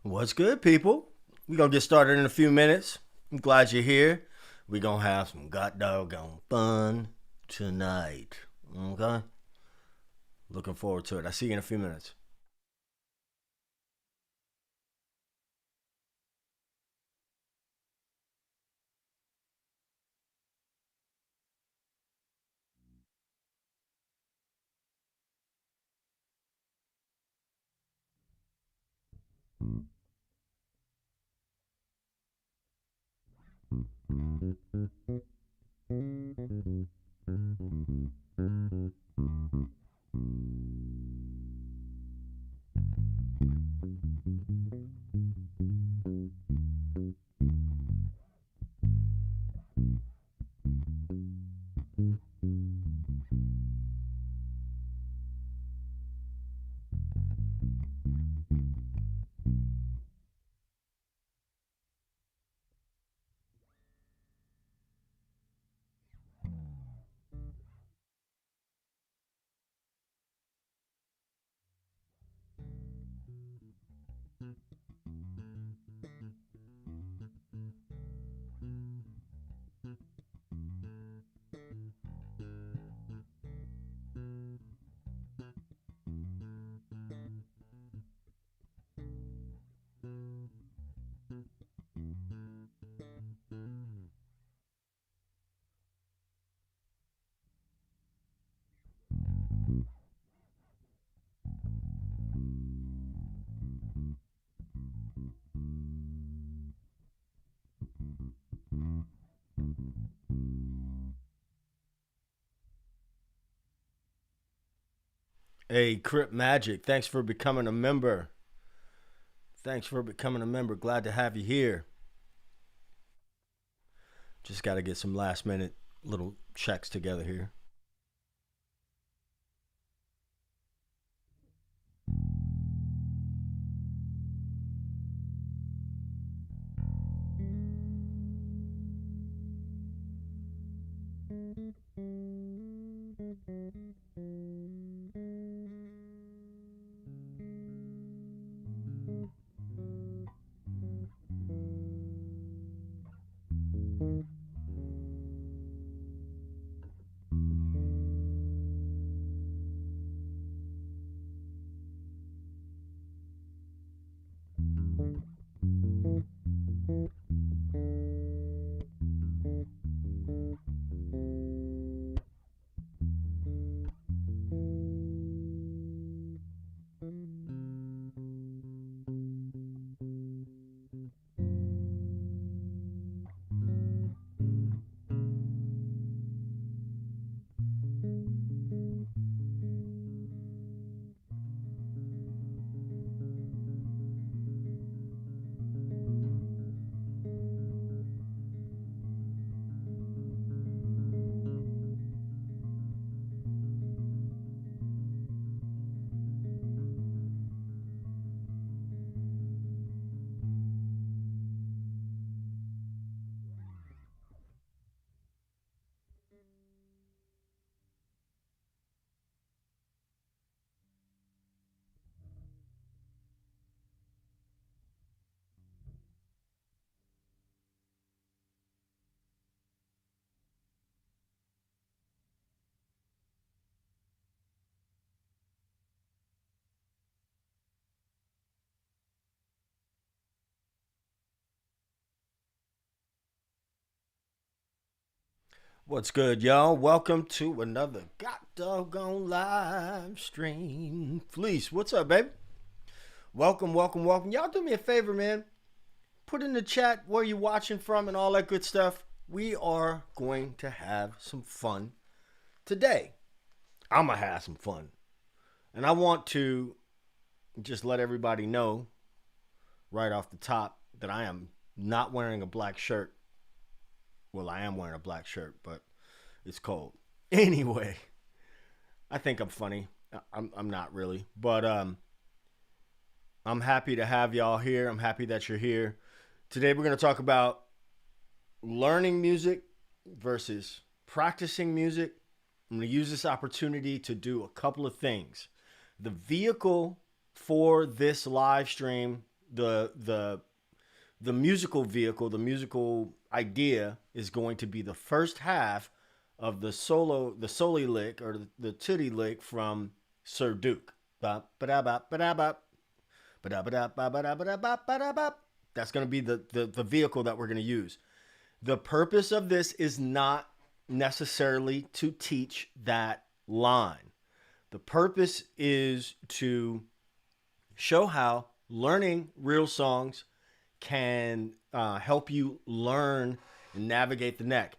What's good, people? We're going to get started in a few minutes. I'm glad you're here. We're going to have some god doggone fun tonight. Okay? Looking forward to it. I'll see you in a few minutes. Hey, Crip Magic, thanks for becoming a member. Thanks for becoming a member. Glad to have you here. Just got to get some last minute little checks together here. What's good, y'all? Welcome to another god doggone live stream. Fleece, what's up, baby? Welcome, welcome, welcome. Y'all do me a favor, man. Put in the chat where you're watching from and all that good stuff. We are going to have some fun today. I'm going to have some fun. And I want to just let everybody know right off the top that I am not wearing a black shirt. Well, I am wearing a black shirt, but it's cold. Anyway, I think I'm funny. I'm not really, but I'm happy to have y'all here. I'm happy that you're here. Today we're going to talk about learning music versus practicing music. I'm going to use this opportunity to do a couple of things. The vehicle for this live stream the musical vehicle, the musical idea is going to be the first half of the soli lick or the titty lick from Sir Duke. That's going to be the vehicle that we're going to use. The purpose of this is not necessarily to teach that line. The purpose is to show how learning real songs can help you learn and navigate the neck.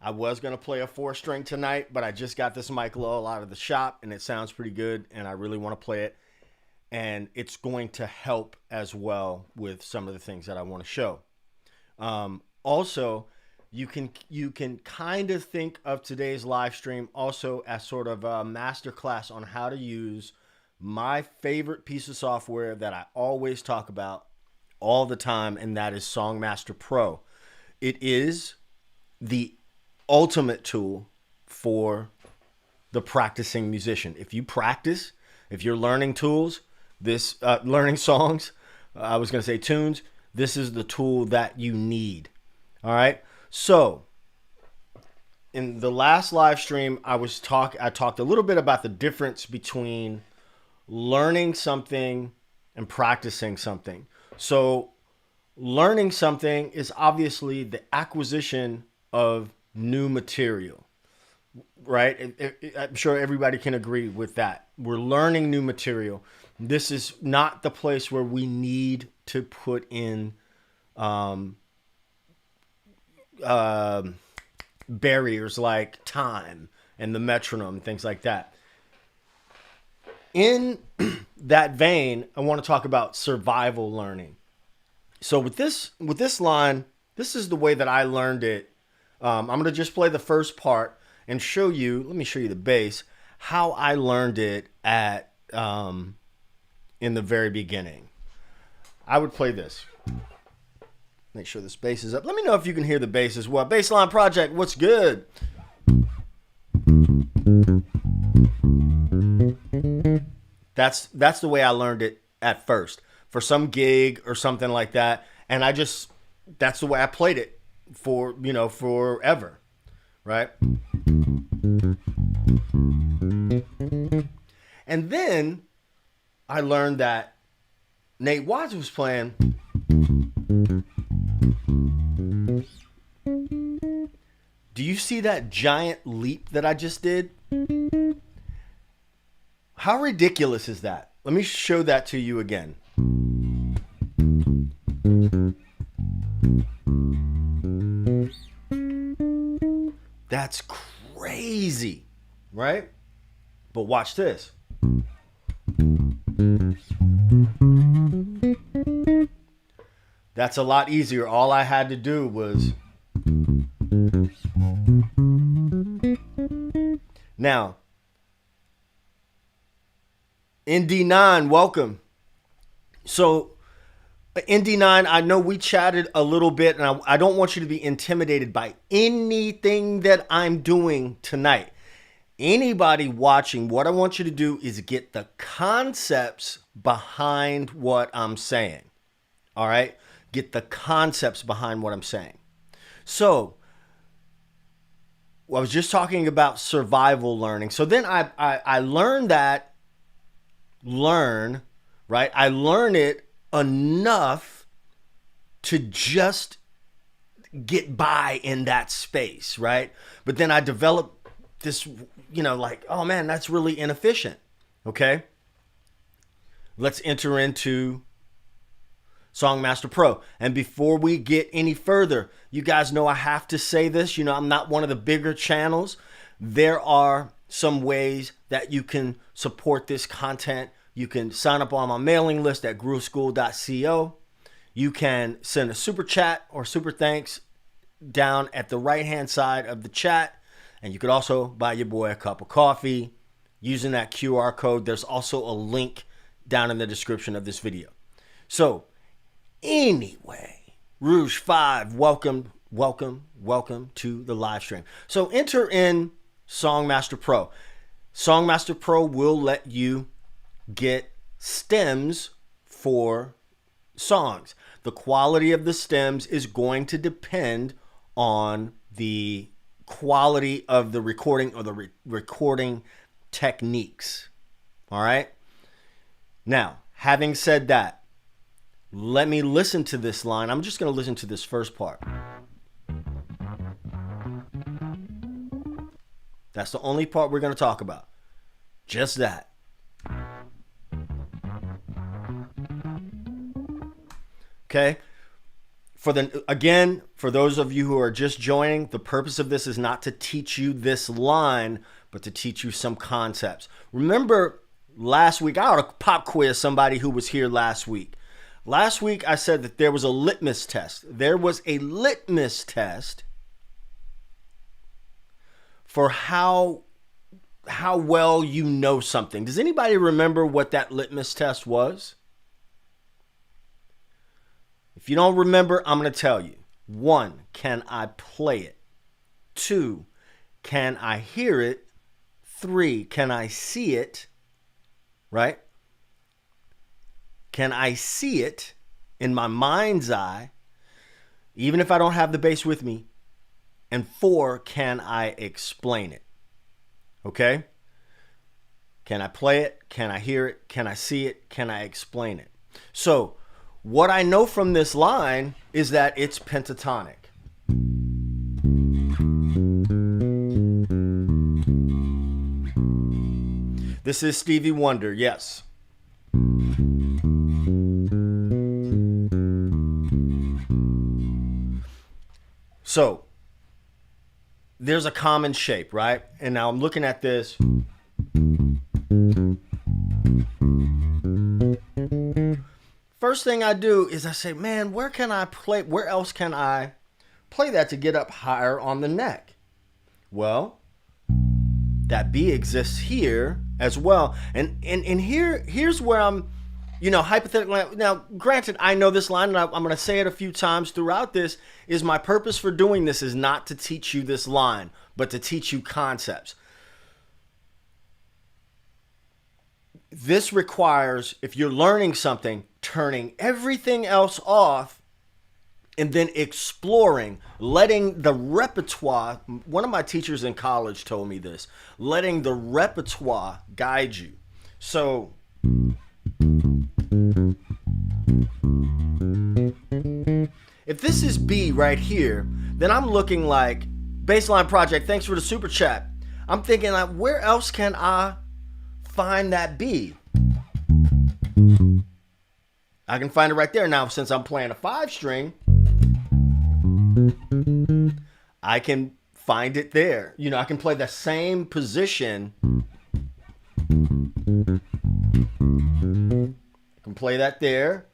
I was going to play a 4-string tonight, but I just got this mic low out of the shop, and it sounds pretty good, and I really want to play it. And it's going to help as well with some of the things that I want to show. Also, you can kind of think of today's live stream also as sort of a masterclass on how to use my favorite piece of software that I always talk about all the time, and that is Songmaster Pro. It is the ultimate tool for the practicing musician. If you practice, if you're learning tools, learning songs, I was going to say tunes, this is the tool that you need. All right. So in the last live stream, I talked a little bit about the difference between learning something and practicing something. So learning something is obviously the acquisition of new material, right? I'm sure everybody can agree with that. We're learning new material. This is not the place where we need to put in barriers like time and the metronome, things like that. In that vein, I want to talk about survival learning. So with this line, this is the way that I learned it. I'm going to just play the first part and show you, let me show you the bass, how I learned it at in the very beginning. I would play this. Make sure this bass is up. Let me know if you can hear the bass as well. Bassline Project, what's good? That's the way I learned it at first. For some gig or something like that. And that's the way I played it for, forever. Right? And then I learned that Nate Watts was playing. Do you see that giant leap that I just did? How ridiculous is that? Let me show that to you again. That's crazy, right? But watch this. That's a lot easier. All I had to do was... Now, ND9, welcome. So, ND9, I know we chatted a little bit, and I don't want you to be intimidated by anything that I'm doing tonight. Anybody watching, what I want you to do is get the concepts behind what I'm saying. All right? Get the concepts behind what I'm saying. So, I was just talking about survival learning. So then I learned that, right? I learn it enough to just get by in that space, right? But then I developed this, like, oh man, that's really inefficient. Okay. Let's enter into Songmaster Pro. And before we get any further, you guys know I have to say this. I'm not one of the bigger channels. There are some ways that you can support this content. You can sign up on my mailing list at grooveschool.co. You can send a super chat or super thanks down at the right-hand side of the chat. And you could also buy your boy a cup of coffee using that QR code. There's also a link down in the description of this video. So, anyway, Rouge 5, welcome to the live stream. So enter in Songmaster Pro. Songmaster Pro will let you get stems for songs. The quality of the stems is going to depend on the quality of the recording or the recording techniques. All right. Now, having said that, let me listen to this line. I'm just going to listen to this first part. That's the only part we're going to talk about. Just that. Okay. For those of you who are just joining, the purpose of this is not to teach you this line, but to teach you some concepts. Remember last week, I ought to pop quiz somebody who was here last week. Last week, I said that there was a litmus test. There was a litmus test for how well you know something. Does anybody remember what that litmus test was? If you don't remember, I'm going to tell you. 1, can I play it? 2, can I hear it? 3, can I see it? Right? Can I see it in my mind's eye, even if I don't have the bass with me? And 4, can I explain it? Okay? Can I play it? Can I hear it? Can I see it? Can I explain it? So, what I know from this line is that it's pentatonic. This is Stevie Wonder, yes. So, there's a common shape, right? And now I'm looking at this. First thing I do is I say, man, where else can I play that to get up higher on the neck? Well, that B exists here as well. And here's where I'm, hypothetically, now granted, I know this line and I'm going to say it a few times throughout this, is my purpose for doing this is not to teach you this line, but to teach you concepts. This requires, if you're learning something, turning everything else off and then exploring, letting the repertoire, one of my teachers in college told me this, letting the repertoire guide you. So, if this is B right here, then I'm looking like, Baseline Project, thanks for the super chat. I'm thinking like, where else can I find that B? I can find it right there. Now, since I'm playing a 5-string, I can find it there. I can play the same position. I can play that there.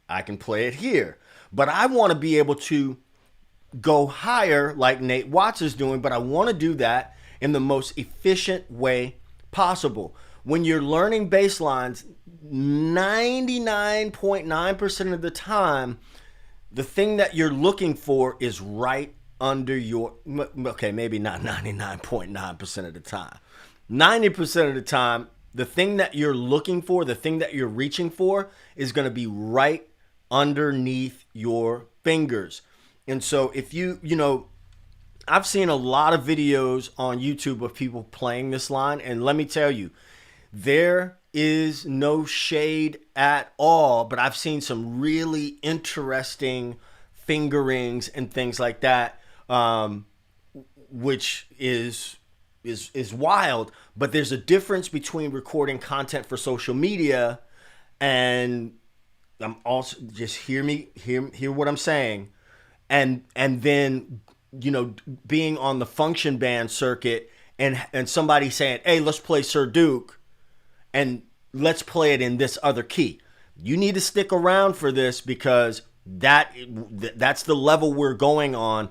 I can play it here. But I want to be able to go higher like Nate Watts is doing, but I want to do that in the most efficient way possible. When you're learning bass lines, 99.9% of the time, the thing that you're looking for is right under your, okay, maybe not 99.9% of the time. 90% of the time, the thing that you're looking for, the thing that you're reaching for is going to be right underneath your fingers. And so if I've seen a lot of videos on YouTube of people playing this line, and let me tell you, there is no shade at all, but I've seen some really interesting fingerings and things like that, which is wild. But there's a difference between recording content for social media and I'm also just hear what I'm saying, and then being on the function band circuit and somebody saying, hey, let's play Sir Duke and let's play it in this other key. You need to stick around for this because that's the level we're going on.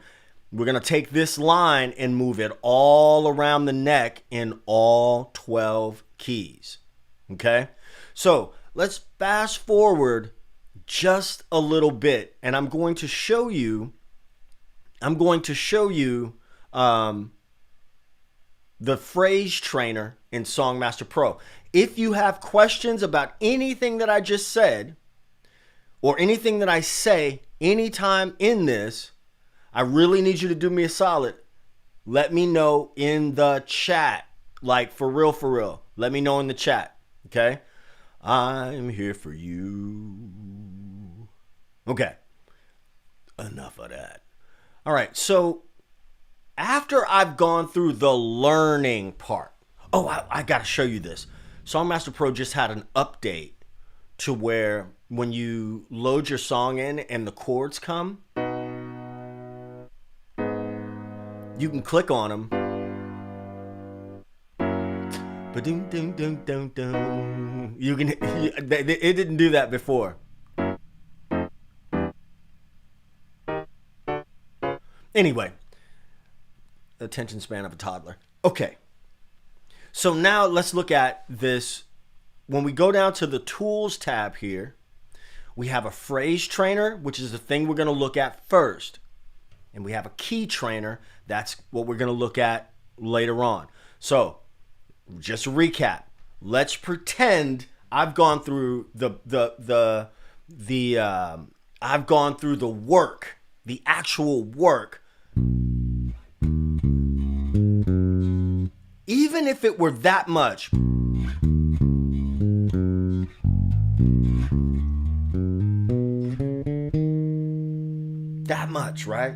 We're going to take this line and move it all around the neck in all 12 keys. Okay? So let's fast forward just a little bit, and I'm going to show you the the phrase trainer in Songmaster Pro. If you have questions about anything that I just said or anything that I say anytime in this, I really need you to do me a solid. Let me know in the chat. Like, for real, for real. Let me know in the chat, okay? I'm here for you. Okay. Enough of that. All right, so after I've gone through the learning part, I got to show you this. Songmaster Pro just had an update to where when you load your song in and the chords come, you can click on them. You can. It didn't do that before. Anyway, attention span of a toddler. Okay. So now let's look at this. When we go down to the Tools tab here, we have a phrase trainer, which is the thing we're going to look at first. And we have a key trainer. That's what we're going to look at later on. So just to recap, let's pretend I've gone through I've gone through the work, the actual work. Even if it were that much, right?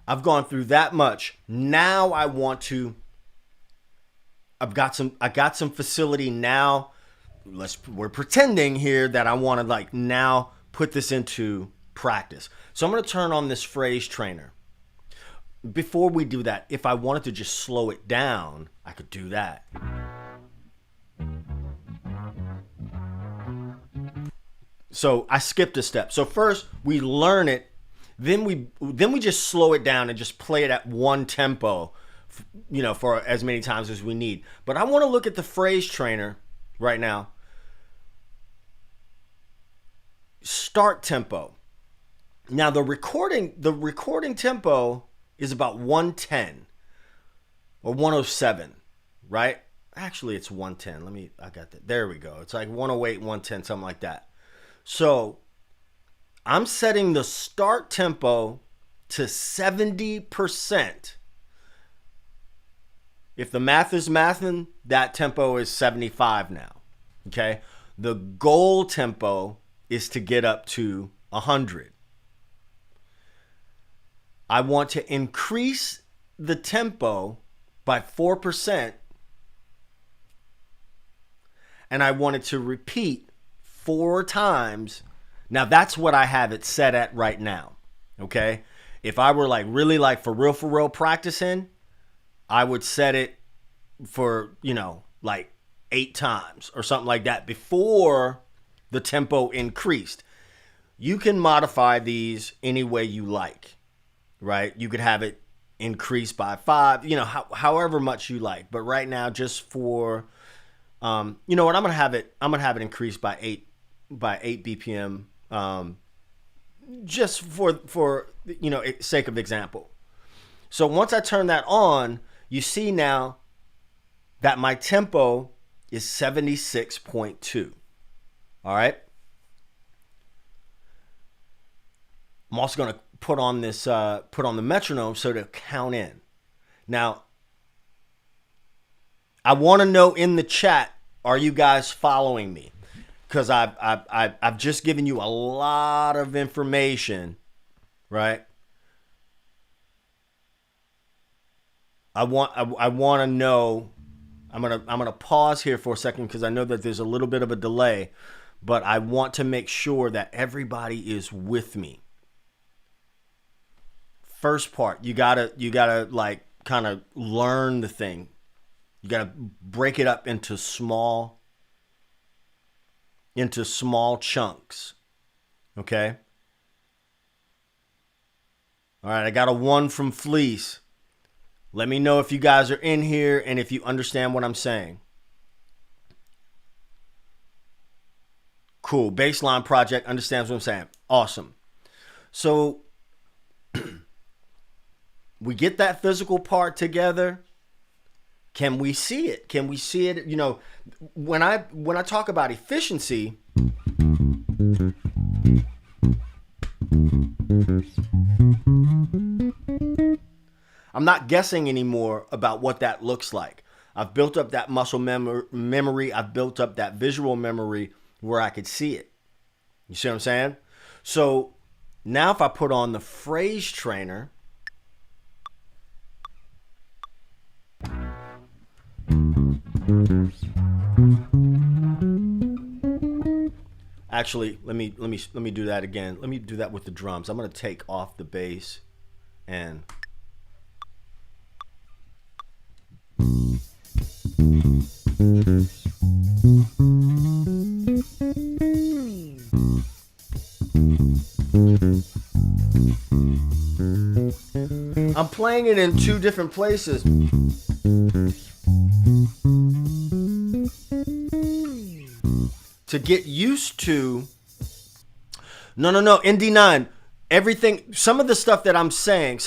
I've gone through that much. Now I want to, I got some facility now. We're pretending here that I want to like now put this into practice. So I'm going to turn on this phrase trainer. Before we do that, if I wanted to just slow it down, I could do that. So I skipped a step. So first we learn it, then we just slow it down and just play it at one tempo, you know, for as many times as we need. But I want to look at the phrase trainer right now. Start tempo. Now the recording tempo is about 110 or 107, right? Actually, it's 110. I got that. There we go. It's like 108, 110, something like that. So I'm setting the start tempo to 70%. If the math is mathing, that tempo is 75 now. Okay? The goal tempo is to get up to 100. I want to increase the tempo by 4%, and I want it to repeat 4 times. Now that's what I have it set at right now. Okay? If I were like really like for real practicing, I would set it for, you know, like 8 times or something like that before the tempo increased. You can modify these any way you like, right? You could have it increase by 5, you know, however much you like. But right now, just for, you know what, I'm gonna have it increased by 8 BPM, just for you know, sake of example. So once I turn that on, you see now that my tempo is 76.2. All right. I'm also going to put on the metronome so to count in. Now, I want to know in the chat, are you guys following me? Because I've just given you a lot of information, right? I want to know. I'm gonna pause here for a second because I know that there's a little bit of a delay, but I want to make sure that everybody is with me. First part, you gotta like kind of learn the thing. You gotta break it up into small chunks. Okay. All right, I got a 1 from Fleece. Let me know if you guys are in here and if you understand what I'm saying. Cool. Baseline project understands what I'm saying. Awesome. So we get that physical part together. Can we see it? Can we see it? You know, when I talk about efficiency, I'm not guessing anymore about what that looks like. I've built up that muscle memory. I've built up that visual memory where I could see it. You see what I'm saying? So now if I put on the phrase trainer, actually, let me do that again. Let me do that with the drums. I'm going to take off the bass and I'm playing it in two different places. To get used to, no, ND9, everything, some of the stuff I'm saying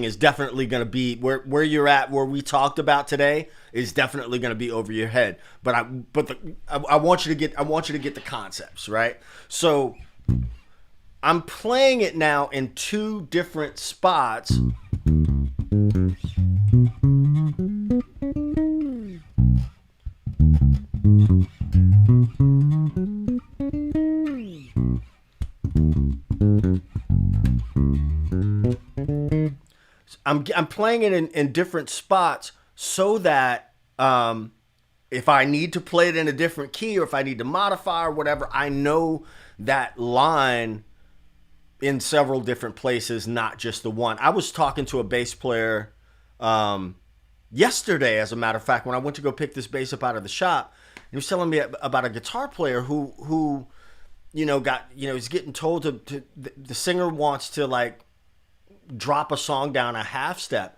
is definitely going to be where you're at, where we talked about today is definitely going to be over your head. But I want you to get the concepts, right? So I'm playing it now in two different spots. I'm playing it in different spots so that if I need to play it in a different key or if I need to modify or whatever, I know that line in several different places, not just the one. I was talking to a bass player yesterday, as a matter of fact, when I went to go pick this bass up out of the shop. He was telling me about a guitar player who he's getting told to the singer wants to like drop a song down a half step,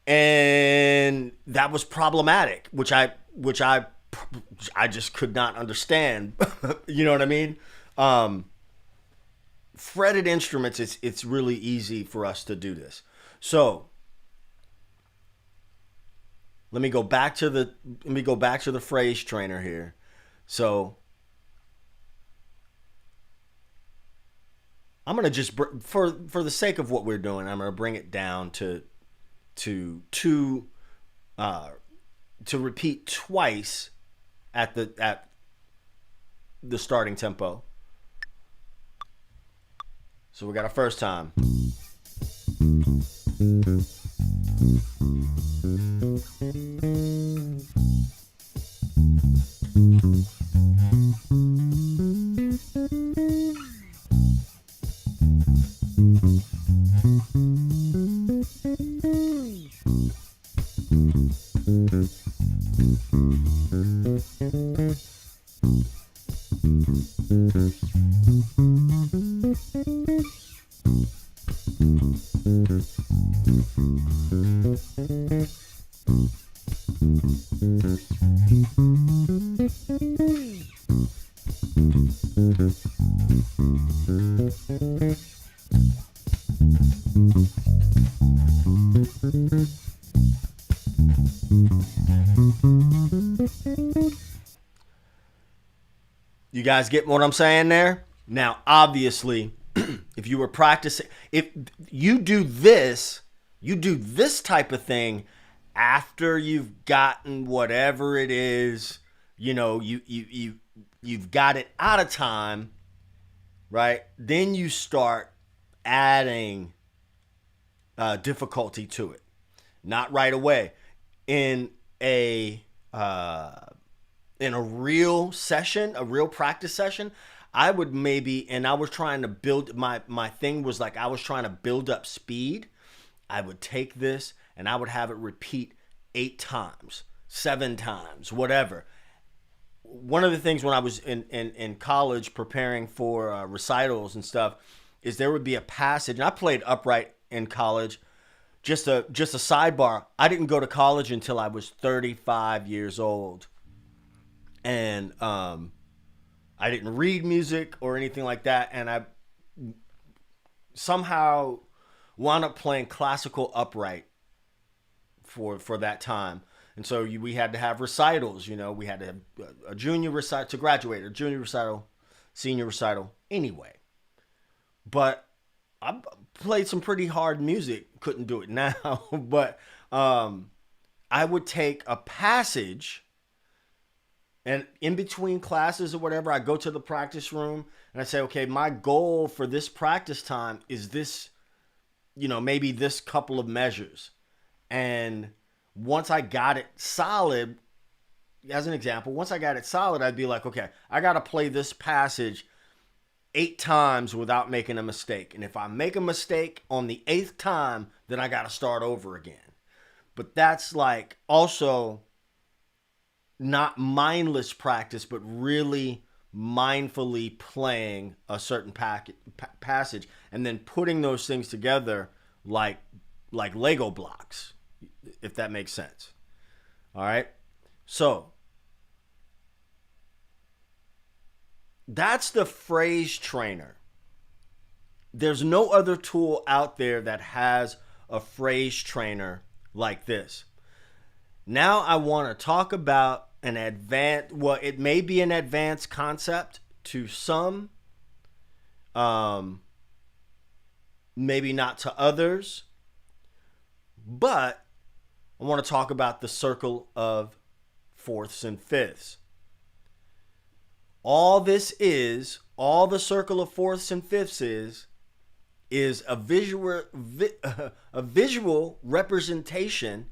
and that was problematic, which I just could not understand. You know what I mean? Fretted instruments, it's really easy for us to do this. So let me go back to the phrase trainer here. So I'm gonna just for the sake of what we're doing, I'm gonna bring it down to repeat twice at the starting tempo. So we got our first time. You guys get what I'm saying there? Now, obviously, if you were practicing, if you do this type of thing after you've gotten whatever it is, you've got it out of time, right? Then you start adding difficulty to it. Not right away. In a real session, a real practice session, I would maybe, and I was trying to build, my thing was like I was trying to build up speed. I would take this and I would have it repeat 8 times, 7 times, whatever. One of the things when I was in college preparing for recitals and stuff is there would be a passage, and I played upright in college. Just a sidebar, I didn't go to college until I was 35 years old. And I didn't read music or anything like that, and I somehow wound up playing classical upright for that time. And so we had to have recitals. We had to have a junior recital to graduate, a junior recital, senior recital. Anyway, but I played some pretty hard music. Couldn't do it now, but I would take a passage, and in between classes or whatever, I go to the practice room and I say, okay, my goal for this practice time is this, maybe this couple of measures. And once I got it solid, as an example, once I got it solid, I'd be like, okay, I got to play this passage 8 times without making a mistake. And if I make a mistake on the 8th time, then I got to start over again. But that's like also not mindless practice, but really mindfully playing a certain passage and then putting those things together like Lego blocks, if that makes sense. All right. So that's the phrase trainer. There's no other tool out there that has a phrase trainer like this. Now I want to talk about it may be an advanced concept to some, maybe not to others, but I want to talk about the circle of fourths and fifths. All the circle of fourths and fifths is a visual representation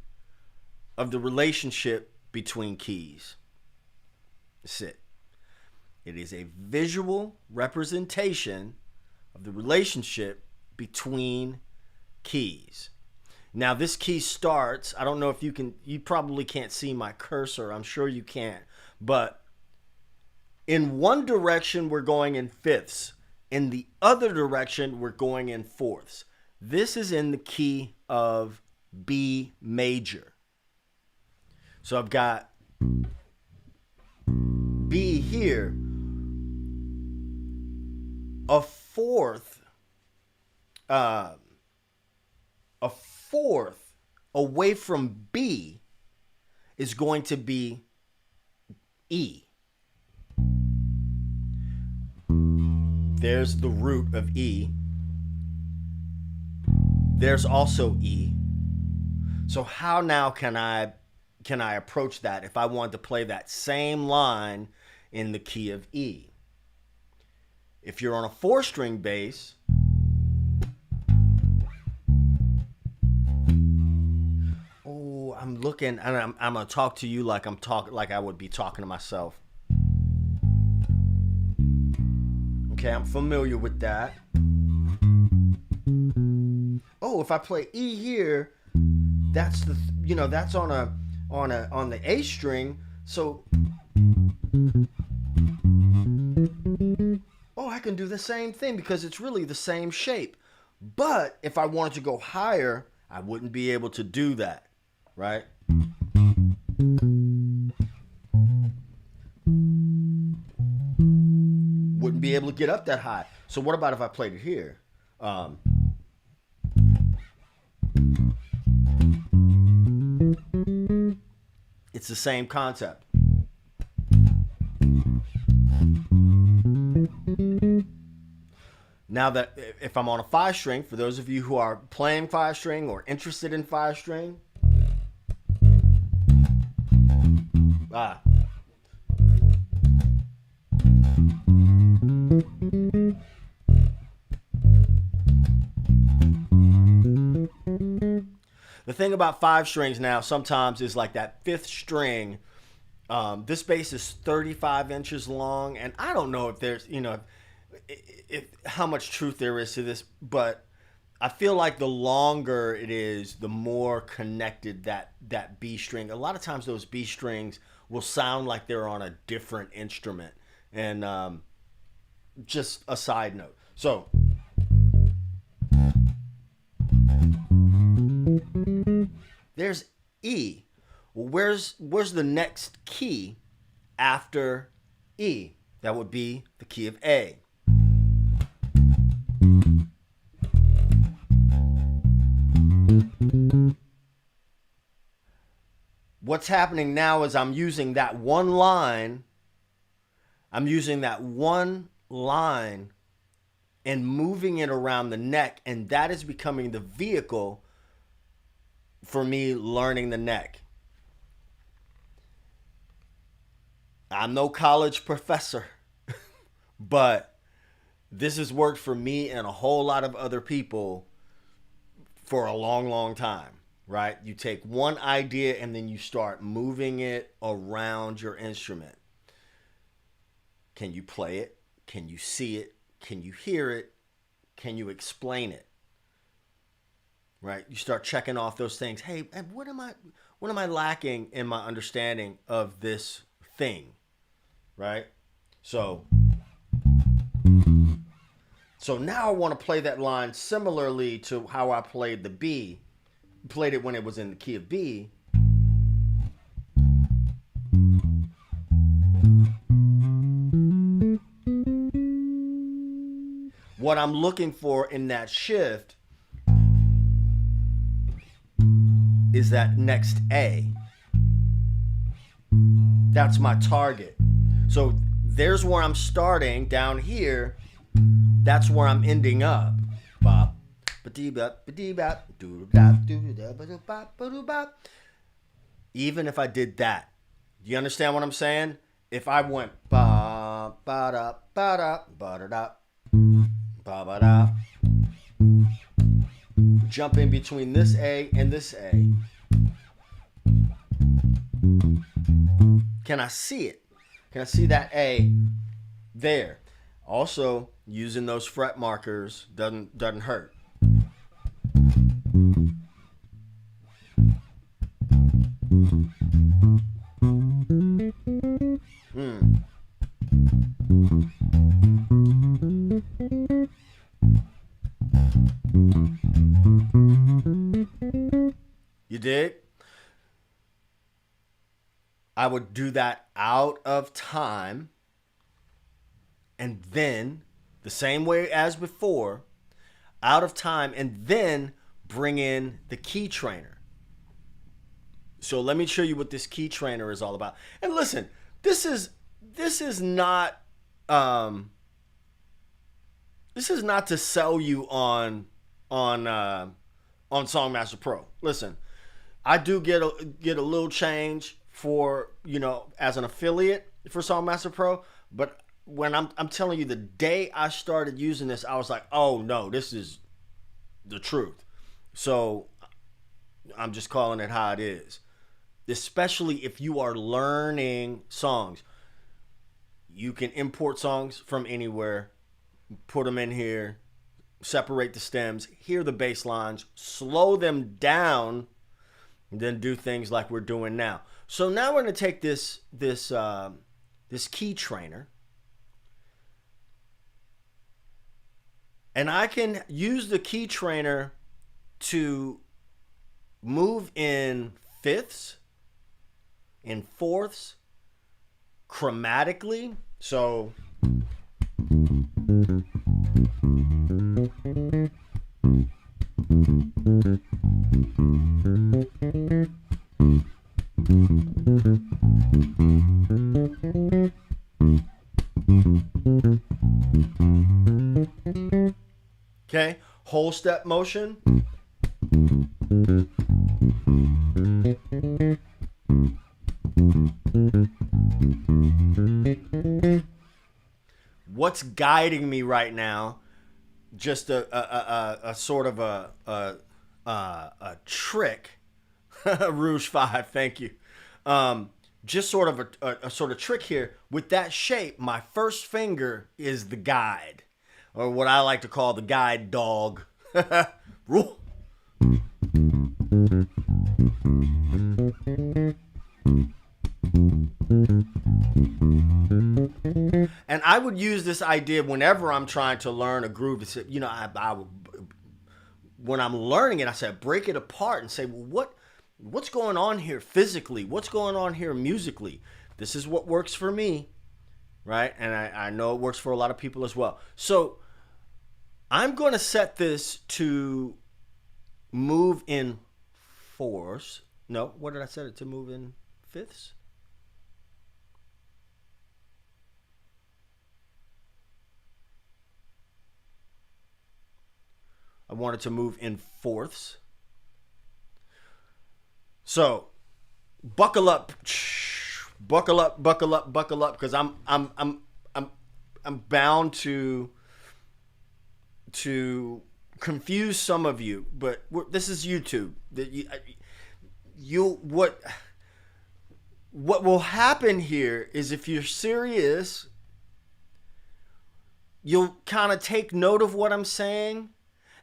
of the relationship between keys. That's it. It is a visual representation of the relationship between keys. Now this key starts, I don't know if you probably can't see my cursor. I'm sure you can't. But in one direction, we're going in fifths. In the other direction, we're going in fourths. This is in the key of B major. So I've got B here. A fourth away from B is going to be E. There's the root of E. There's also E. So how now can I approach that if I want to play that same line in the key of E? If you're on a 4-string bass, I'm looking, and I'm gonna talk to you like I would be talking to myself. Okay, I'm familiar with that. Oh, if I play E here, that's that's on the A string. So, I can do the same thing because it's really the same shape. But if I wanted to go higher, I wouldn't be able to do that, right? Wouldn't be able to get up that high. So what about if I played it here? It's the same concept. Now that if I'm on a 5-string, for those of you who are playing 5-string or interested in 5-string, the thing about 5 strings now sometimes is like that 5th string. This bass is 35 inches long, and I don't know if there's, how much truth there is to this, but I feel like the longer it is, the more connected that B string. A lot of times those B strings will sound like they're on a different instrument. And just a side note. So there's E. Well, where's the next key after E? That would be the key of A. What's happening now is I'm using that one line. I'm using that one line and moving it around the neck, and that is becoming the vehicle for me learning the neck. I'm no college professor, but this has worked for me and a whole lot of other people for a long, long time, right? You take one idea and then you start moving it around your instrument. Can you play it? Can you see it? Can you hear it? Can you explain it? Right? You start checking off those things. Hey, what am I lacking in my understanding of this thing? Right? So now I want to play that line similarly to how I played the B. Played it when it was in the key of B. What I'm looking for in that shift is that next A. That's my target. So there's where I'm starting down here. That's where I'm ending up. Bop. Even if I did that, do you understand what I'm saying? If I went ba ba da ba da ba da ba ba da, jump in between this A and this A. Can I see it? Can I see that A there? Also, using those fret markers doesn't hurt. You dig? I would do that out of time, and then the same way as before, out of time, and then bring in the key trainer. So let me show you what this key trainer is all about. And listen, this is not to sell you on Songmaster Pro. Listen, I do get a little change for, as an affiliate for Songmaster Pro, but when I'm telling you, the day I started using this, I was like, oh no, this is the truth. So I'm just calling it how it is. Especially if you are learning songs. You can import songs from anywhere, put them in here, separate the stems, hear the bass lines, slow them down, and then do things like we're doing now. So now we're going to take this key trainer, and I can use the key trainer to move in fifths, in fourths, chromatically. So okay, whole step motion. What's guiding me right now? Just a sort of a trick. Rouge 5, thank you. Just sort of a sort of trick here. With that shape, my first finger is the guide, or what I like to call the guide dog. Rule. And I would use this idea whenever I'm trying to learn a groove. To say, I would, when I'm learning it, I said break it apart and say, well, what's going on here physically? What's going on here musically? This is what works for me, right? And I know it works for a lot of people as well. So I'm going to set this to move in fourths. No, what did I set it to move in fifths? I want it to move in fourths. So buckle up, buckle up, buckle up, buckle up, because I'm bound to confuse some of you. But this is YouTube. What will happen here is, if you're serious, you'll kind of take note of what I'm saying.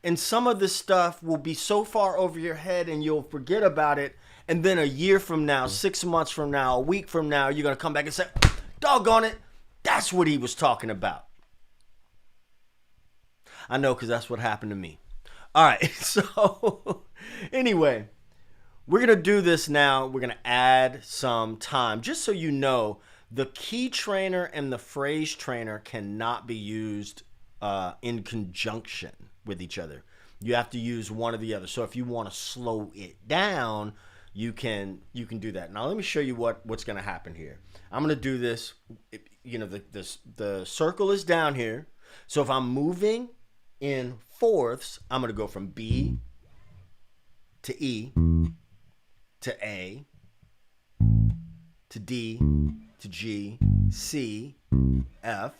And some of this stuff will be so far over your head and you'll forget about it. And then a year from now, 6 months from now, a week from now, you're going to come back and say, doggone it, that's what he was talking about. I know, because that's what happened to me. All right, so anyway, we're going to do this now. We're going to add some time. Just so you know, the key trainer and the phrase trainer cannot be used in conjunction with each other. You have to use one or the other. So if you want to slow it down, you can do that. Now let me show you what's going to happen here. I'm going to do this. You know, the circle is down here. So if I'm moving in fourths, I'm going to go from B to E to A to D to G, C, F,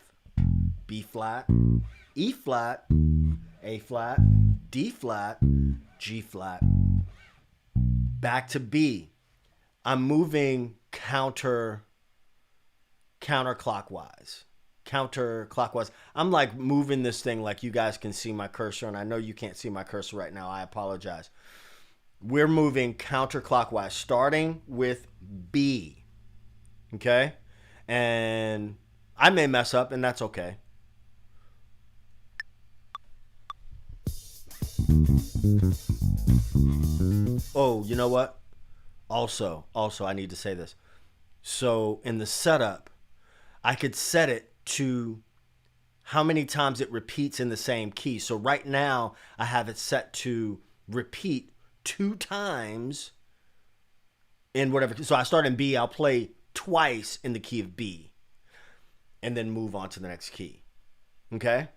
B flat, E flat, A flat, D flat, G flat, back to B. I'm moving counterclockwise. I'm like moving this thing like you guys can see my cursor, and I know you can't see my cursor right now. I apologize. We're moving counterclockwise, starting with B. Okay? And I may mess up, and that's okay. Oh, you know what? Also, I need to say this. So in the setup, I could set it to how many times it repeats in the same key. So right now, I have it set to repeat 2 times in whatever. So I start in B, I'll play twice in the key of B, and then move on to the next key. Okay?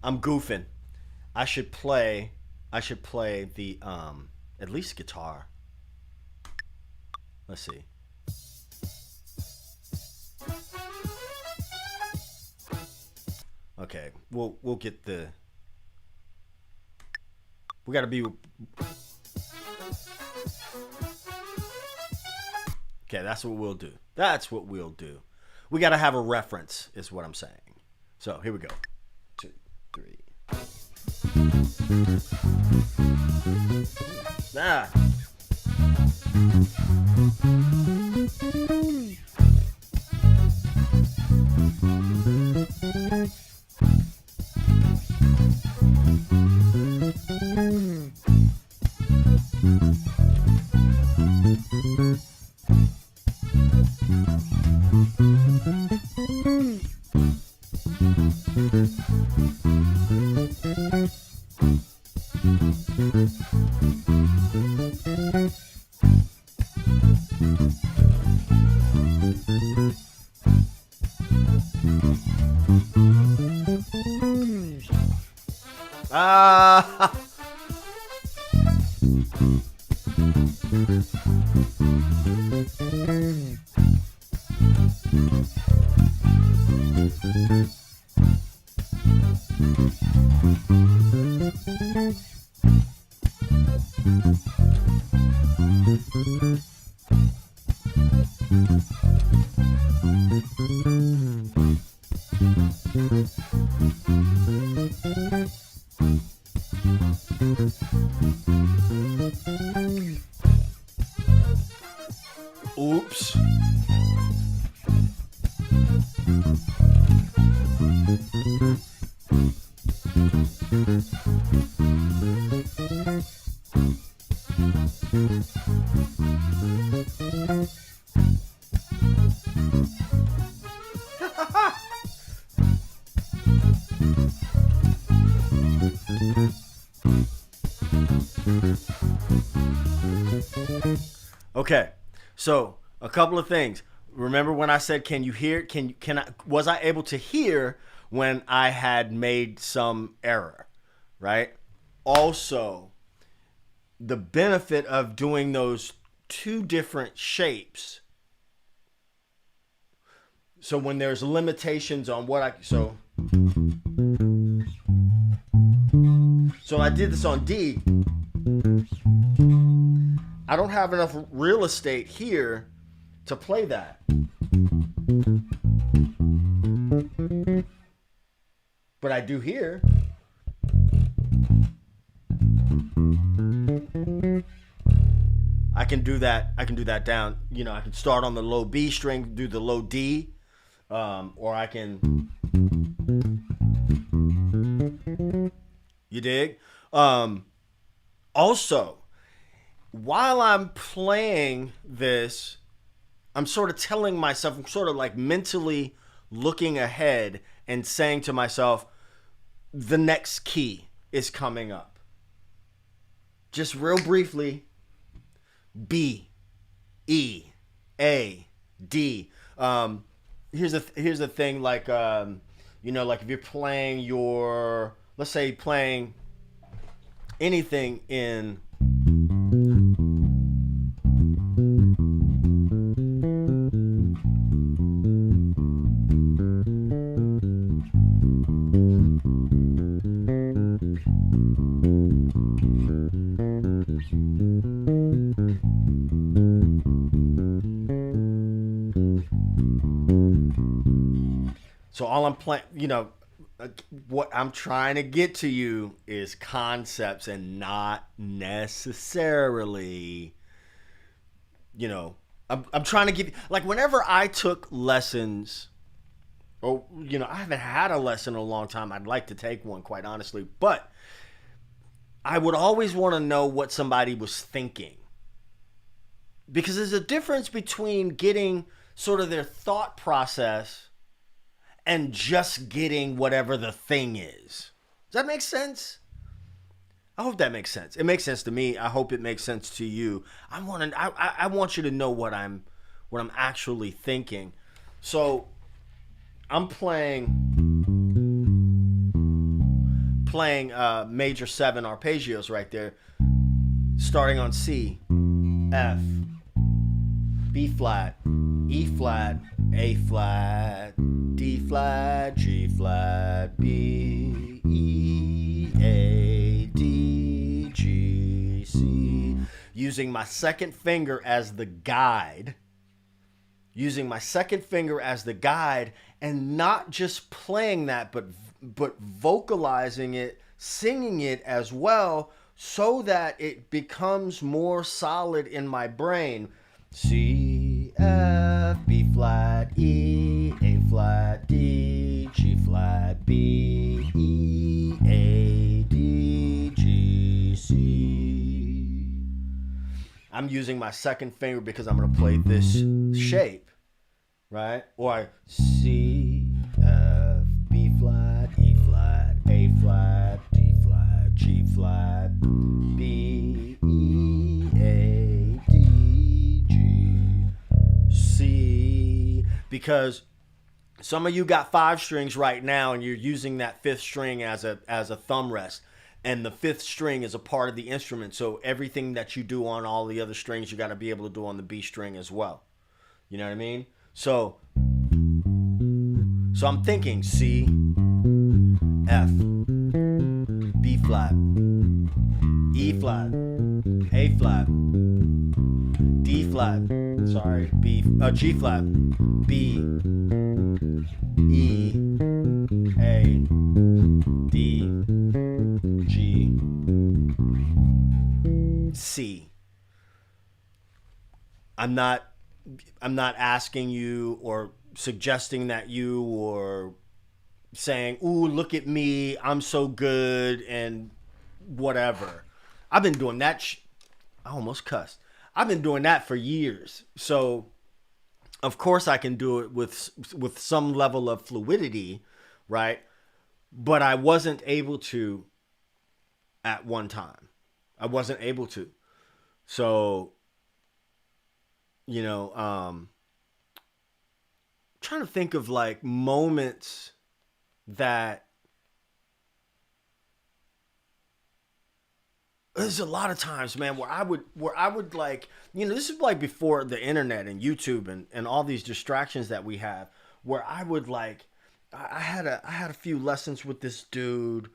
I'm goofing. I should play the at least guitar. Let's see. Okay, we'll get the. We got to be. Okay, that's what we'll do. That's what we'll do. We got to have a reference, is what I'm saying. So here we go. 2, 3. Ah. Oops. Okay. So a couple of things. Remember when I said, can you hear? Was I able to hear when I had made some error? Right. Also, the benefit of doing those two different shapes. So when there's limitations on what so I did this on D. I don't have enough real estate here to play that. But I do here. I can do that down. You know, I can start on the low B string, do the low D, or I can. You dig? Also, while I'm playing this, I'm sort of telling myself, I'm sort of like mentally looking ahead and saying to myself, the next key is coming up. Just real briefly, B, E, A, D. Here's the thing, like you know, like if you're playing your, let's say playing anything in so all I'm playing, you know, what I'm trying to get to you is concepts and not necessarily, you know, I'm trying to give you, like whenever I took lessons, or, you know, I haven't had a lesson in a long time. I'd like to take one, quite honestly, but I would always want to know what somebody was thinking, because there's a difference between getting sort of their thought process and just getting whatever the thing is. Does that make sense? I hope that makes sense. It makes sense to me. I hope it makes sense to you. I want you to know what I'm actually thinking. So I'm playing major 7 arpeggios right there, starting on C, F, B flat, E flat, A flat, D flat, G flat, B, E, A, D, G, C. Using my second finger as the guide. And not just playing that, but vocalizing it, singing it as well, so that it becomes more solid in my brain. C, F, B flat, E, A flat, D, G flat, B, E, A, D, G, C. I'm using my second finger because I'm going to play this shape, right? Or C, F, B flat, E flat, A flat, D flat, G flat, B, E, A, D, G, C. Because some of you got 5 strings right now and you're using that 5th string as a thumb rest. And the 5th string is a part of the instrument. So everything that you do on all the other strings, you got to be able to do on the B string as well. You know what I mean? So I'm thinking C, F, B flat, E flat, A flat, D flat, G flat, B, E, A, D, G, C. I'm not asking you or suggesting that you, or saying, ooh, look at me, I'm so good and whatever. I've been doing that. I almost cussed. I've been doing that for years. So of course I can do it with some level of fluidity, right? But I wasn't able to at one time. I wasn't able to. So you know, trying to think of like moments that there's a lot of times, man, where I would like, this is like before the internet and YouTube and all these distractions that we have, where I would like, I had a few lessons with this dude.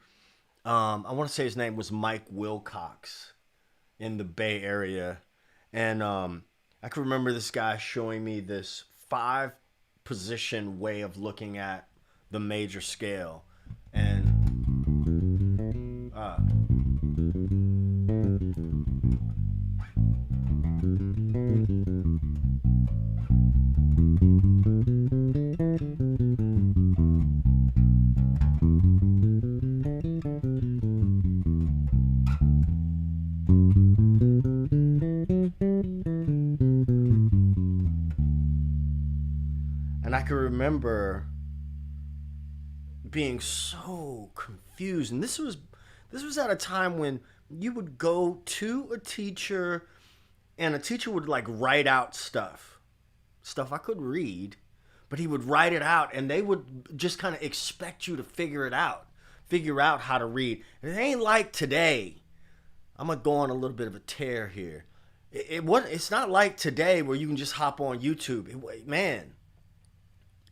I want to say his name was Mike Wilcox in the Bay Area, and I can remember this guy showing me this 5 position way of looking at the major scale, and I can remember being so confused, and this was at a time when you would go to a teacher, and a teacher would like write out stuff I could read, but he would write it out, and they would just kind of expect you to figure out how to read. And it ain't like today. I'm gonna go on a little bit of a tear here. It's not like today where you can just hop on YouTube. Man.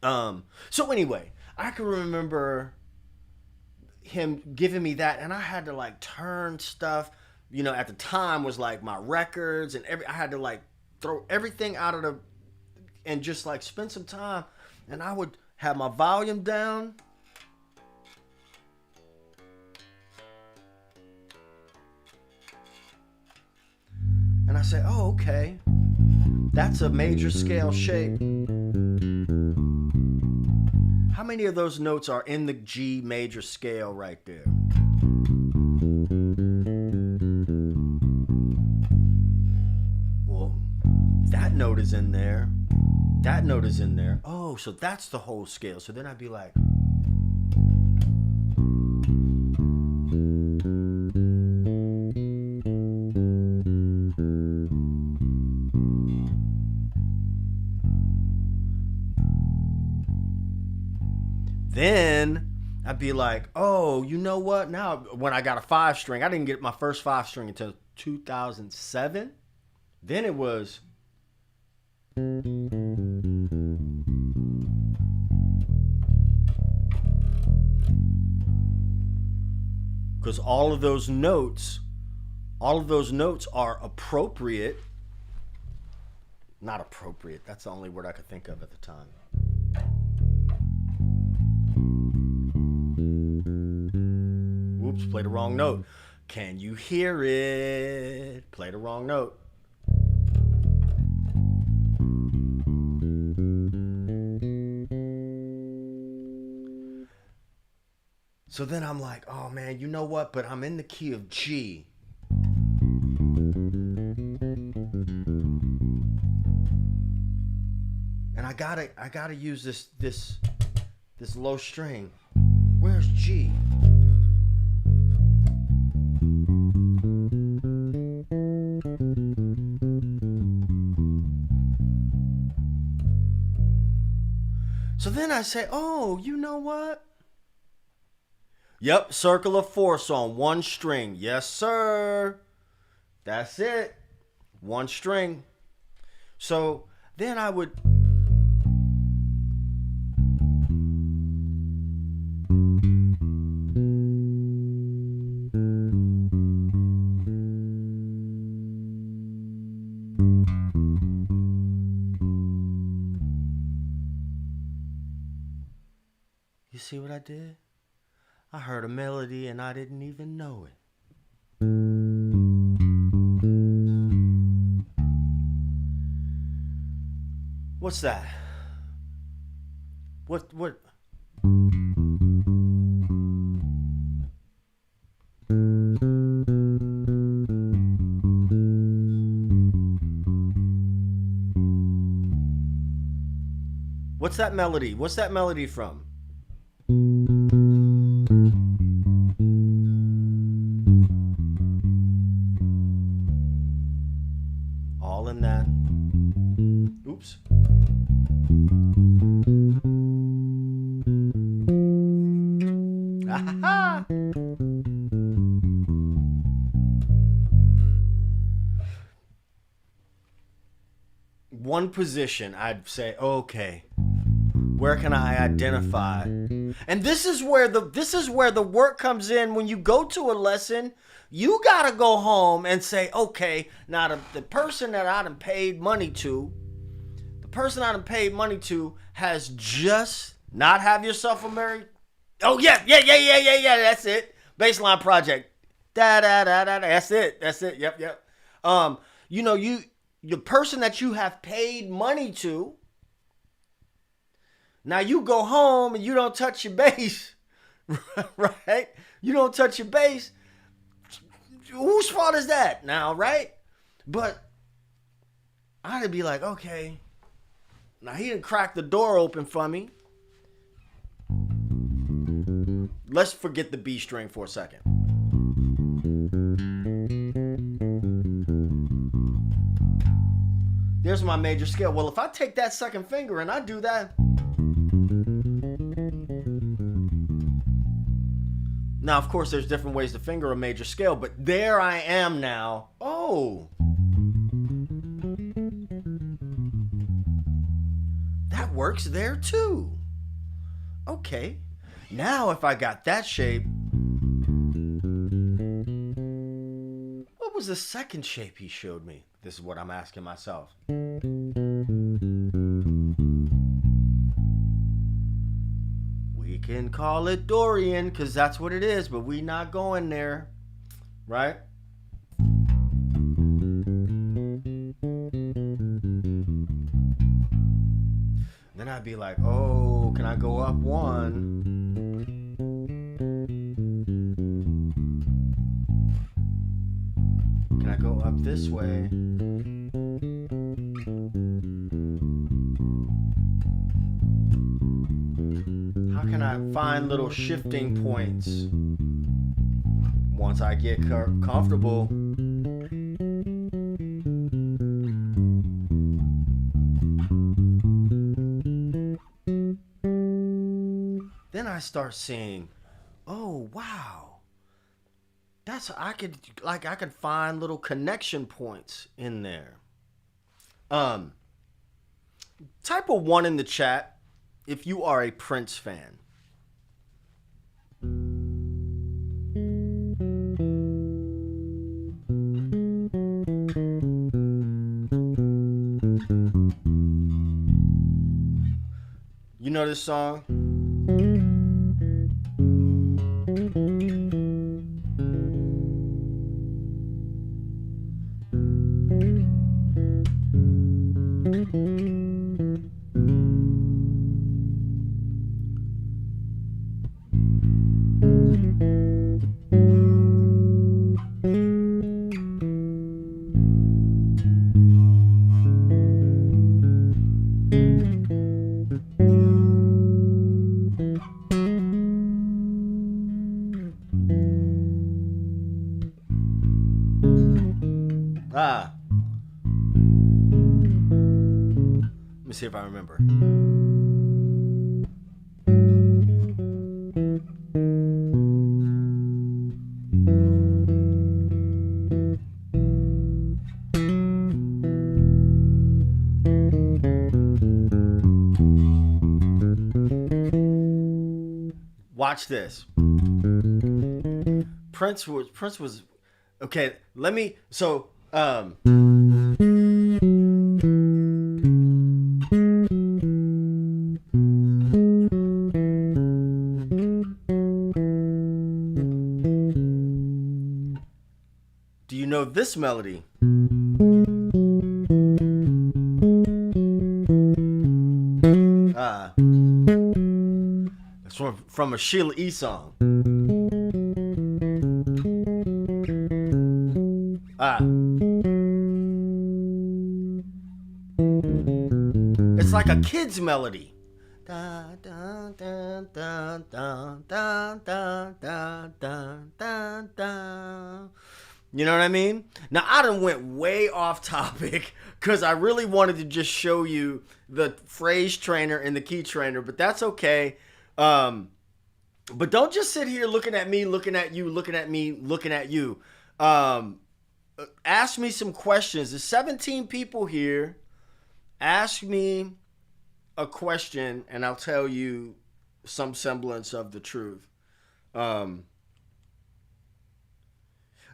So anyway, I can remember him giving me that, and I had to like turn stuff. At the time was like my records and I had to like throw everything out of the and just like spend some time, and I would have my volume down. And I say, oh, okay, that's a major scale shape. How many of those notes are in the G major scale right there? Well, that note is in there. That note is in there. Oh, so that's the whole scale. So then I'd be like, then I'd be like, oh, you know what? Now, when I got a 5-string, I didn't get my first 5-string until 2007. Then it was. Because all of those notes are appropriate. Not appropriate. That's the only word I could think of at the time. Whoops, played the wrong note. Can you hear it? Play the wrong note. So then I'm like, oh man, you know what? But I'm in the key of G. And I gotta use this low string. Where's G? So then I say, oh, you know what? Yep, circle of force on 1 string. Yes, sir. That's it. 1 string. So then I would. You see what I did? I heard a melody and I didn't even know it. What's that? What? What's that melody? What's that melody from? All in that. One position, I'd say, okay, where can I identify? And this is where the work comes in. When you go to a lesson, you gotta go home and say, okay, now the person that I done paid money to, has just not have yourself a merry. Oh yeah, that's it. Baseline project. Da da da da. That's it. Yep. The person that you have paid money to. Now you go home and you don't touch your bass, right? You don't touch your bass. Whose fault is that now, right? But I'd be like, okay, now he done cracked the door open for me. Let's forget the B string for a second. There's my major scale. Well, if I take that second finger and I do that. Now, of course, there's different ways to finger a major scale, but there I am now. Oh. That works there too. Okay. Now, if I got that shape, what was the second shape he showed me? This is what I'm asking myself. We can call it Dorian because that's what it is, but we not going there, right? Then I'd be like, oh, can I go up one? Can I go up this way? How can I find little shifting points once I get comfortable? Then I start seeing, oh wow, I could find little connection points in there. Type a 1 in the chat if you are a Prince fan. You know this song? Let me see if I remember. Watch this. Prince was okay. Let me do you know this melody? It's from a Sheila E. song. It's like a kid's melody. You know what I mean? Now, I done went way off topic because I really wanted to just show you the phrase trainer and the key trainer, but that's okay. But don't just sit here looking at me, looking at you, looking at me, looking at you. Um, Ask me some questions. There's 17 people here. Ask me a question, and I'll tell you some semblance of the truth. You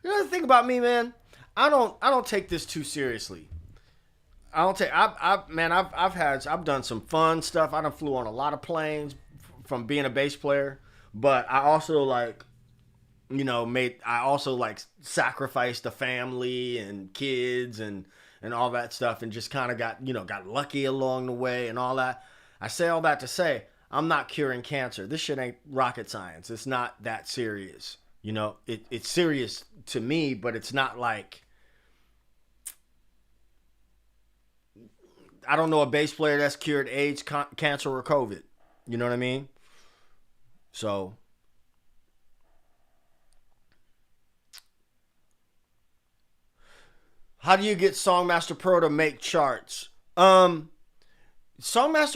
know the thing about me, man? I don't take this too seriously. I don't take. I've done some fun stuff. I done flew on a lot of planes from being a bass player, but I also I also like sacrificed the family and kids and all that stuff, and just kind of got lucky along the way and all that. I say all that to say I'm not curing cancer. This shit ain't rocket science. It's not that serious. It's serious to me, but it's not like, I don't know a bass player that's cured AIDS, cancer, or COVID. You know what I mean? So, how do you get Songmaster Pro to make charts? Songmaster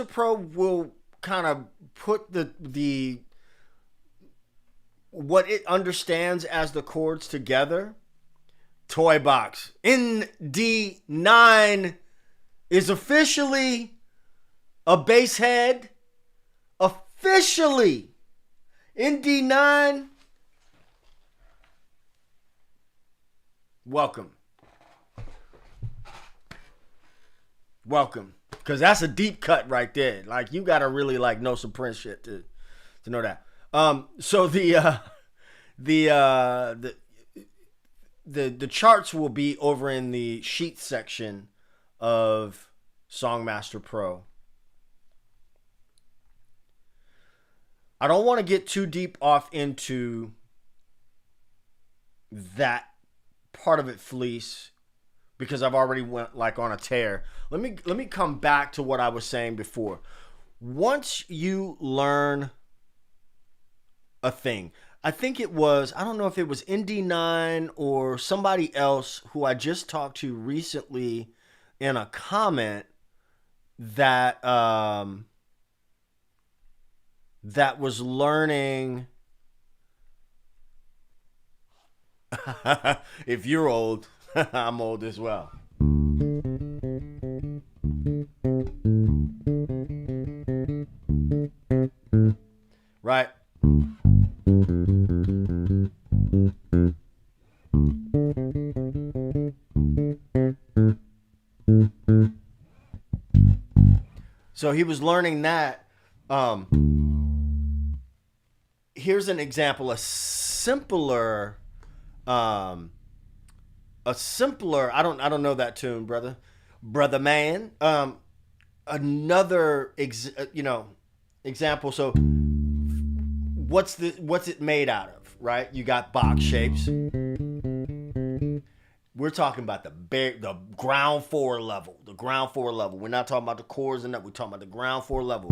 Pro will kind of put the what it understands as the chords together. Toy box. ND9 is officially a bass head. Officially. ND9. Welcome. Welcome. Because that's a deep cut right there. Like, you got to really know some Prince shit to know that. So the charts will be over in the sheet section of Songmaster Pro. I don't want to get too deep off into that part of it, Fleece, because I've already went on a tear. Let me come back to what I was saying before. Once you learn a thing, I don't know if it was ND9 or somebody else who I just talked to recently in a comment that that was learning. If you're old, I'm old as well. Right. So he was learning that. Here's an example, a simpler, I don't know that tune, brother man. Another example. So what's it made out of, right? You got box shapes. We're talking about the ground floor level. The ground floor level. We're not talking about the chords and that. We're talking about the ground floor level.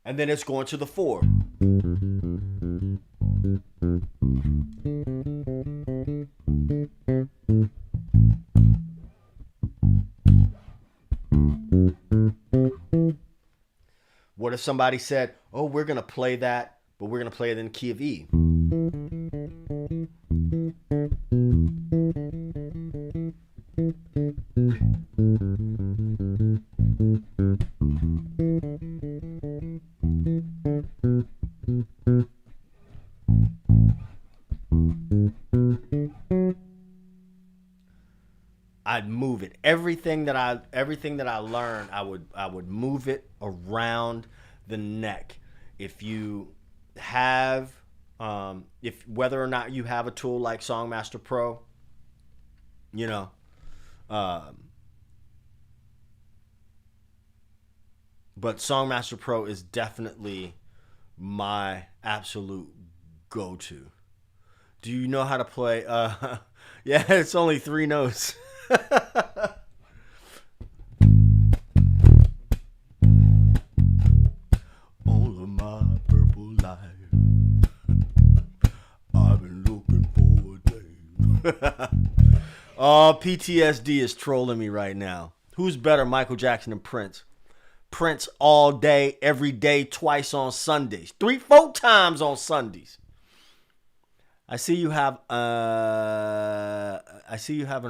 And then it's going to the 4. What if somebody said, "Oh, we're going to play that, but we're going to play it in the key of E"? I'd move it. Everything that I learned, I would move it around the neck. If you have, if whether or not you have a tool like Songmaster Pro, but Songmaster Pro is definitely my absolute go-to. Do you know how to play? Yeah, it's only 3 notes. All of my purple life, I've been looking for a day. Oh, PTSD is trolling me right now. Who's better, Michael Jackson and Prince? Prince all day, every day, twice on Sundays, 3-4 times on Sundays. I see you have an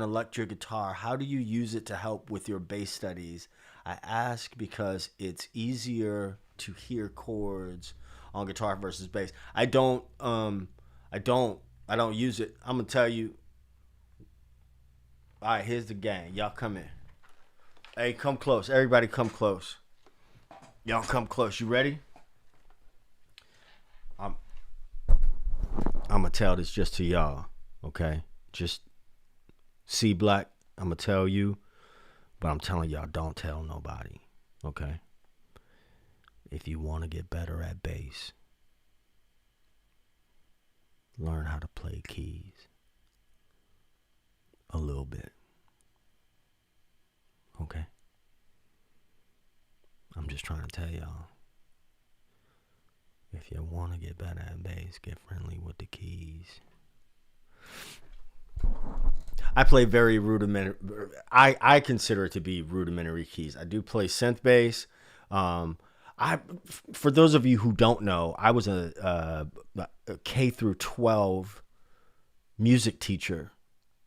electric guitar. How do you use it to help with your bass studies? I ask because it's easier to hear chords on guitar versus bass. I don't use it. I'm gonna tell you. All right, here's the gang. Y'all come in. Hey, come close. Everybody come close. Y'all come close. You ready? I'm gonna tell this just to y'all, okay? Just see black. I'm gonna tell you, but I'm telling y'all, don't tell nobody, okay? If you want to get better at bass, learn how to play keys a little bit, okay? I'm just trying to tell y'all, if you want to get better at bass, get friendly with the keys. I play very rudimentary. I consider it to be rudimentary keys. I do play synth bass. For those of you who don't know, I was a K through 12 music teacher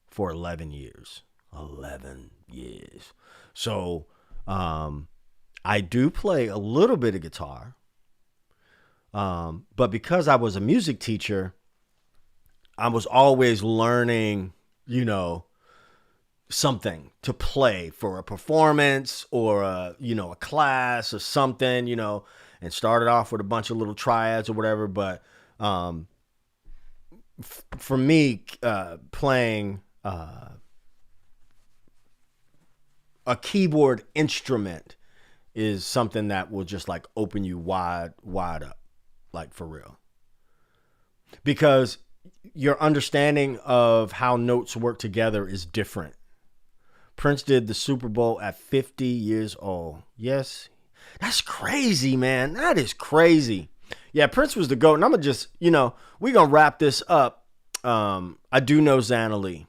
for 11 years. 11 years. So I do play a little bit of guitar. But because I was a music teacher, I was always learning, something to play for a performance or a class or something, and started off with a bunch of little triads or whatever. But for me, playing a keyboard instrument is something that will just like open you wide up, like for real. Because your understanding of how notes work together is different. Prince did the Super Bowl at 50 years old. Yes, that's crazy, man. That is crazy. Yeah, Prince was the GOAT. And I'm going to just, we're going to wrap this up. I do know Xana Lee.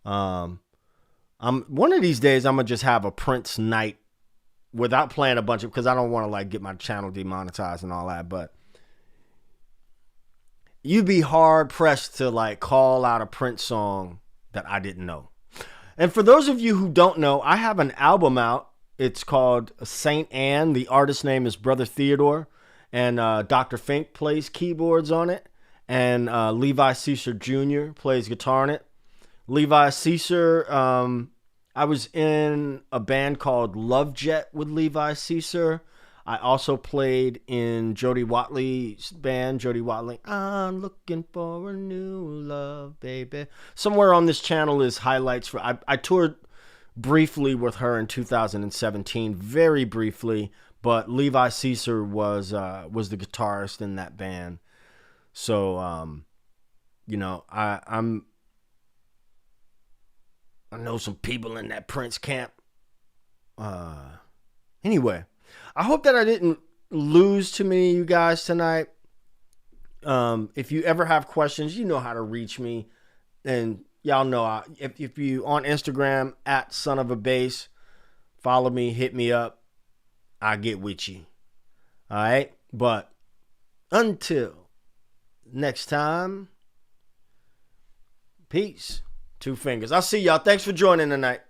One of these days, I'm going to just have a Prince night without playing a bunch of, because I don't want to like get my channel demonetized and all that, but you'd be hard pressed to like call out a Prince song that I didn't know. And for those of you who don't know, I have an album out. It's called Saint Anne. The artist name is Brother Theodore, and Dr. Fink plays keyboards on it, and Levi Caesar Jr. plays guitar on it. Levi Caesar, I was in a band called Love Jet with Levi Caesar. I also played in Jody Watley's band. Jody Watley, I'm looking for a new love, baby. Somewhere on this channel is highlights for. I toured briefly with her in 2017, very briefly. But Levi Caesar was the guitarist in that band. So, I know some people in that Prince camp. Anyway, I hope that I didn't lose too many of you guys tonight. If you ever have questions, you know how to reach me. And y'all know, if you on Instagram, @sonofabass, follow me, hit me up. I get with you. All right? But until next time, peace. 2 fingers. I'll see y'all. Thanks for joining tonight.